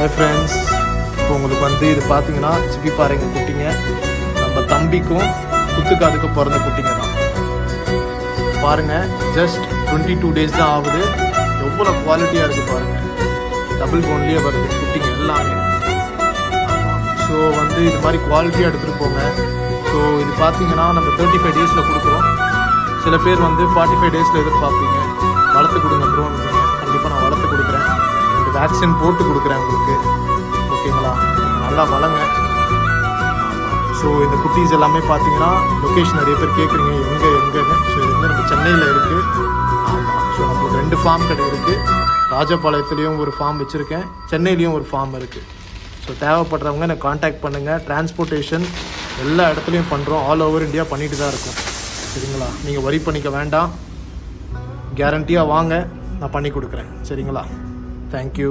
Hi friends, இப்போ உங்களுக்கு வந்து இது பார்த்தீங்கன்னா சிப்பி பாறைங்க குட்டிங்க. நம்ம தம்பிக்கும் குத்துக்காதுக்கும் பிறந்த குட்டிங்க தான். பாருங்கள், ஜஸ்ட் 22 days தான் ஆகுது. எவ்வளோ குவாலிட்டியாக இருக்குது பாருங்கள். டபுள் போன்லேயே வருது குட்டிங்க எல்லாமே. ஸோ வந்து இது மாதிரி குவாலிட்டியாக எடுத்துகிட்டு போங்க. ஸோ இது பார்த்தீங்கன்னா நம்ம 35 days கொடுக்குறோம். சில பேர் வந்து 45 days எதிர்பார்ப்பீங்க. வளர்த்து கொடுங்க ப்ரோ. கண்டிப்பாக நான் வளர்த்து கொடுக்குறேன். 2 வேக்சின் போட்டு கொடுக்குறேன் உங்களுக்கு. ஓகேங்களா? நல்லா வளங்க. ஸோ இந்த குட்டீஸ் எல்லாமே பார்த்தீங்கன்னா லொக்கேஷன் நிறைய பேர் கேட்குறீங்க எங்கேன்னு. ஸோ இது வந்து நம்ம சென்னையில் இருக்குது. ஆமாம். ஸோ நம்மளுக்கு 2 ஃபார்ம் கடை இருக்குது. ராஜபாளையத்துலேயும் ஒரு ஃபார்ம் வச்சுருக்கேன், சென்னையிலையும் ஒரு ஃபார்ம் இருக்குது. ஸோ தேவைப்படுறவங்க எனக்கு காண்டாக்ட் பண்ணுங்கள். டிரான்ஸ்போர்ட்டேஷன் எல்லா இடத்துலையும் பண்ணுறோம். ஆல் ஓவர் இந்தியா பண்ணிட்டு தான் இருக்கோம். சரிங்களா? நீங்கள் வரி பண்ணிக்க வேண்டாம். கேரண்டியாக வாங்க, நான் பண்ணி கொடுக்குறேன். சரிங்களா? தேங்க்யூ.